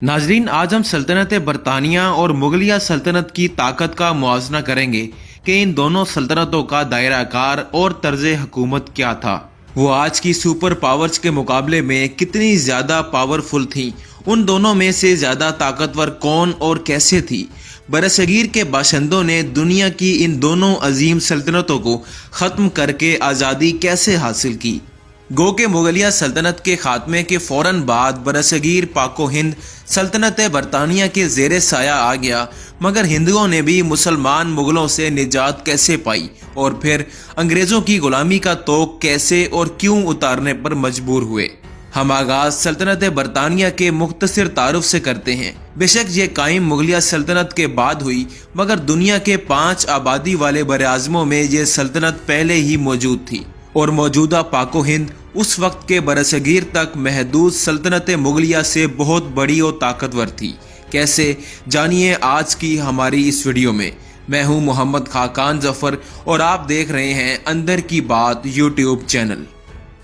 नाजरीन, आज हम सल्तनत बरतानिया और मुगलिया सल्तनत की ताकत का मुआवजा करेंगे कि इन दोनों सल्तनतों का दायरा कार और तर्ज हुकूमत क्या था। वो आज की सुपर पावर्स के मुकाबले में कितनी ज़्यादा पावरफुल थीं। उन दोनों में से ज़्यादा ताकतवर कौन और कैसे थी। बरसगीर के बाशिंदों ने दुनिया की इन दोनों अजीम सल्तनतों को ख़त्म करके आज़ादी कैसे हासिल की। गो के मुगलिया सल्तनत के खात्मे के फौरन बाद बरसगीर पाको हिंद सल्तनत बरतानिया के ज़ेर साया आ गया, मगर हिंदुओं ने भी मुसलमान मुगलों से निजात कैसे पाई और फिर अंग्रेज़ों की गुलामी का तोक कैसे और क्यों उतारने पर मजबूर हुए। हम आगाज सल्तनत बरतानिया के मुख्तसर तारुफ से करते हैं। बेशक ये कायम मुगलिया सल्तनत के बाद हुई, मगर दुनिया के 5 आबादी वाले बरआज़मों में ये सल्तनत पहले ही मौजूद थी और मौजूदा पाको हिंद उस वक्त के बरसगीर तक महदूद सल्तनत मुगलिया से बहुत बड़ी और ताकतवर थी। कैसे, जानिए आज की हमारी इस वीडियो में। मैं हूं मोहम्मद खाकान जफर और आप देख रहे हैं अंदर की बात यूट्यूब चैनल।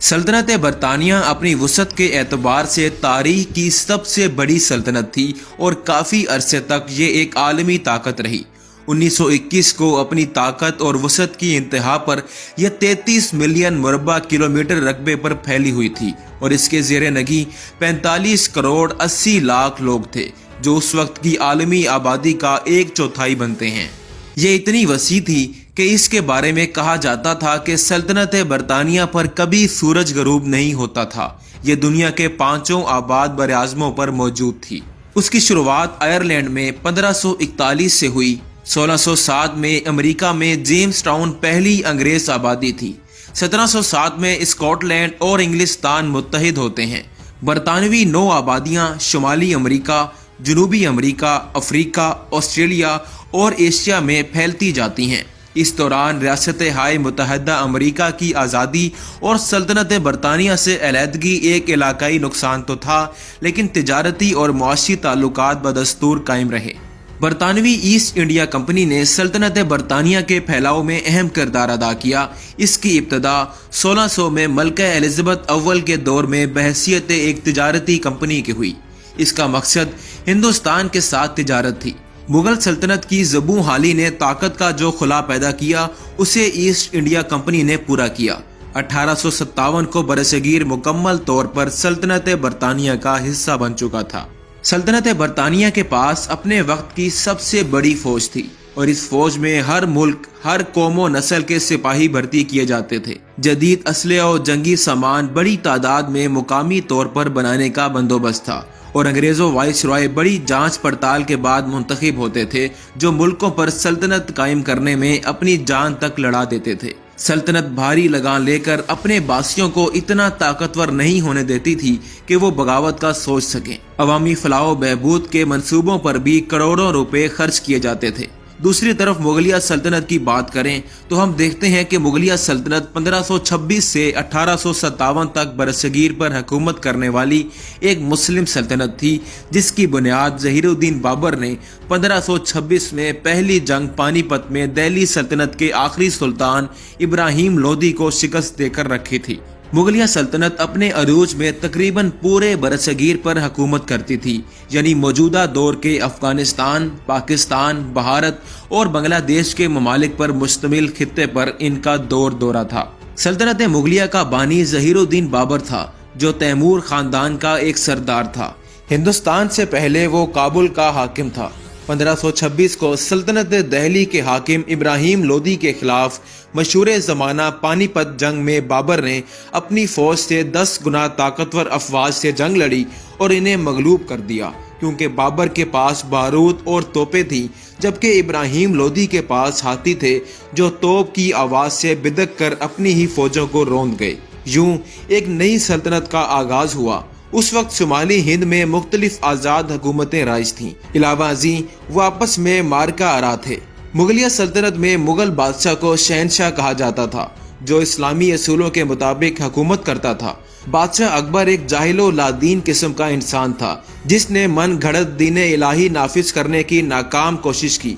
सल्तनत बरतानिया अपनी वसअत के एतबार से तारीख की सबसे बड़ी सल्तनत थी और काफ़ी अरसे तक ये एक आलमी ताकत रही। 1921 को अपनी ताकत और वसअत की इंतहा पर यह 33 मिलियन मुरबा किलोमीटर रकबे पर फैली हुई थी और इसके ज़ेरे नगी 45 करोड़ 80 लाख लोग थे, जो उस वक्त की आलमी आबादी का 1/4 बनते हैं। ये इतनी वसी थी कि इसके बारे में कहा जाता था कि सल्तनत बरतानिया पर कभी सूरज गरूब नहीं होता था। ये दुनिया के 5 आबाद बरआज़मों पर मौजूद थी। उसकी शुरुआत आयरलैंड में 1541 से हुई। 1607 में अमेरिका में जेम्स टाउन पहली अंग्रेज आबादी थी। 1707 में स्कॉटलैंड और इंग्लिस्तान मुत्तहिद होते हैं। बरतानवी 9 आबादियाँ शुमाली अमेरिका, जनूबी अमेरिका, अफ्रीका, ऑस्ट्रेलिया और एशिया में फैलती जाती हैं। इस दौरान रियासत हाय मुत्तहदा अमेरिका की आज़ादी और सल्तनत बरतानिया से अलहदगी एक इलाकाई नुकसान तो था, लेकिन तिजारती और मुआशी ताल्लुकात बदस्तूर कायम रहे। बरतानवी ईस्ट इंडिया कंपनी ने सल्तनत बरतानिया के फैलाव में अहम किरदार अदा किया। इसकी इब्तदा 1600 में मलका एलिज़ाबेथ अव्वल के दौर में बहैसियत एक तिजारती कंपनी की हुई। इसका मकसद हिंदुस्तान के साथ तिजारत थी। मुगल सल्तनत की ज़बू हाली ने ताकत का जो खुला पैदा किया, उसे ईस्ट इंडिया कंपनी ने पूरा किया। 1857 को बरसगीर मुकम्मल तौर पर सल्तनत बरतानिया का हिस्सा बन चुका था। सल्तनत बरतानिया के पास अपने वक्त की सबसे बड़ी फौज थी और इस फौज में हर मुल्क, हर कौम व नस्ल के सिपाही भर्ती किए जाते थे। जदीद असले और जंगी सामान बड़ी तादाद में मुकामी तौर पर बनाने का बंदोबस्त था और अंग्रेज़ों वाइसरॉय बड़ी जांच पड़ताल के बाद मुंतखब होते थे, जो मुल्कों पर सल्तनत कायम करने में अपनी जान तक लड़ा देते थे। सल्तनत भारी लगान लेकर अपने बासियों को इतना ताकतवर नहीं होने देती थी कि वो बगावत का सोच सकें। अवामी फलाह बहबूद के मंसूबों पर भी करोड़ों रुपए खर्च किए जाते थे। दूसरी तरफ मुगलिया सल्तनत की बात करें तो हम देखते हैं कि मुगलिया सल्तनत 1526 से 1857 तक बरसगीर पर हुकूमत करने वाली एक मुस्लिम सल्तनत थी, जिसकी बुनियाद ज़हीरुद्दीन बाबर ने 1526 में पहली जंग पानीपत में दिल्ली सल्तनत के आखिरी सुल्तान इब्राहिम लोदी को शिकस्त देकर रखी थी। मुगलिया सल्तनत अपने अरूज में तकरीबन पूरे बरसगीर पर हुकूमत करती थी, यानी मौजूदा दौर के अफगानिस्तान, पाकिस्तान, भारत और बांग्लादेश के ममालिक पर मुश्तमिल खित्ते पर इनका दौरा था। सल्तनत मुगलिया का बानी ज़हीरुद्दीन बाबर था, जो तैमूर खानदान का एक सरदार था। हिंदुस्तान से पहले वो काबुल का हाकिम था। 1526 को सल्तनत दिल्ली के हाकिम इब्राहिम लोदी के खिलाफ मशहूर ज़माना पानीपत जंग में बाबर ने अपनी फ़ौज से 10 गुना ताकतवर अफवाज से जंग लड़ी और इन्हें मगलूब कर दिया, क्योंकि बाबर के पास बारूद और तोपें थीं, जबकि इब्राहिम लोदी के पास हाथी थे, जो तोप की आवाज़ से बिदक कर अपनी ही फ़ौजों को रौंद गए। यूं एक नई सल्तनत का आगाज हुआ। उस वक्त शुमाली हिंद में मुख्तलिफ आज़ाद हुकूमतें राइज थीं। इलावा अजी वो आपस में मारका आरा थे। मुगलिया सल्तनत में मुगल बादशाह को शहनशाह कहा जाता था, जो इस्लामी असूलों के मुताबिक हुकूमत करता था। बादशाह अकबर एक जाहिलो लादीन किस्म का इंसान था, जिसने मन घड़त दीन इलाही नाफिज करने की नाकाम कोशिश की।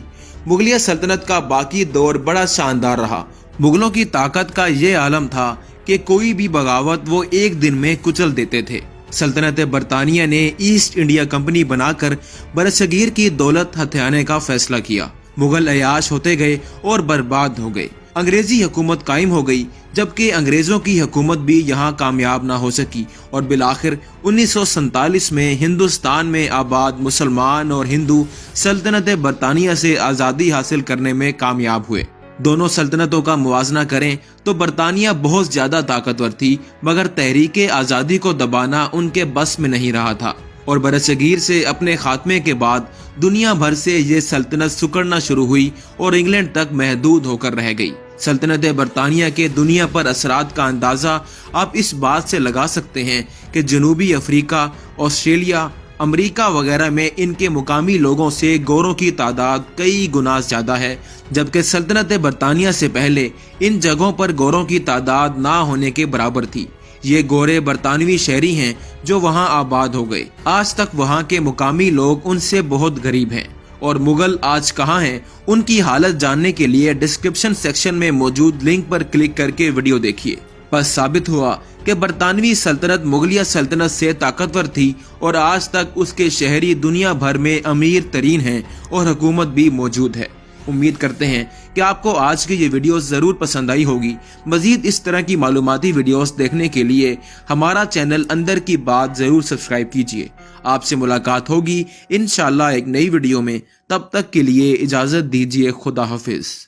मुगलिया सल्तनत का बाकी दौर बड़ा शानदार रहा। मुगलों की ताकत का ये आलम था कि कोई भी बगावत वो एक दिन में कुचल देते थे। सल्तनत बरतानिया ने ईस्ट इंडिया कंपनी बनाकर बरसगीर की दौलत हथियाने का फैसला किया। मुगल अयाश होते गए और बर्बाद हो गए। अंग्रेजी हुकूमत कायम हो गई, जबकि अंग्रेजों की हुकूमत भी यहाँ कामयाब ना हो सकी और बिलाखिर 1947 में हिंदुस्तान में आबाद मुसलमान और हिंदू सल्तनत बरतानिया से आज़ादी हासिल करने में कामयाब हुए। दोनों सल्तनतों का मुवाजना करें तो बरतानिया बहुत ज्यादा ताकतवर थी, मगर तहरीक आज़ादी को दबाना उनके बस में नहीं रहा था और बरसगीर से अपने खात्मे के बाद दुनिया भर से ये सल्तनत सिकुड़ना शुरू हुई और इंग्लैंड तक महदूद होकर रह गई। सल्तनत बरतानिया के दुनिया पर असरात का अंदाजा आप इस बात से लगा सकते हैं कि जनूबी अफ्रीका, ऑस्ट्रेलिया, अमेरिका वगैरह में इनके मुकामी लोगों से गोरों की तादाद कई गुना ज्यादा है, जबकि सल्तनत बरतानिया से पहले इन जगहों पर गोरों की तादाद ना होने के बराबर थी। ये गोरे बरतानवी शहरी हैं जो वहां आबाद हो गए। आज तक वहां के मुकामी लोग उनसे बहुत गरीब हैं और मुगल आज कहां हैं उनकी हालत जानने के लिए डिस्क्रिप्शन सेक्शन में मौजूद लिंक पर क्लिक करके वीडियो देखिए। बस साबित हुआ कि बरतानवी सल्तनत मुगलिया सल्तनत से ताकतवर थी और आज तक उसके शहरी दुनिया भर में अमीर तरीन हैं और हुकूमत भी मौजूद है। उम्मीद करते हैं कि आपको आज की ये वीडियो जरूर पसंद आई होगी। मजीद इस तरह की मालूमाती वीडियोस देखने के लिए हमारा चैनल अंदर की बात जरूर सब्सक्राइब कीजिए। आपसे मुलाकात होगी इंशाअल्लाह एक नई वीडियो में। तब तक के लिए इजाजत दीजिए। खुदा हाफिज।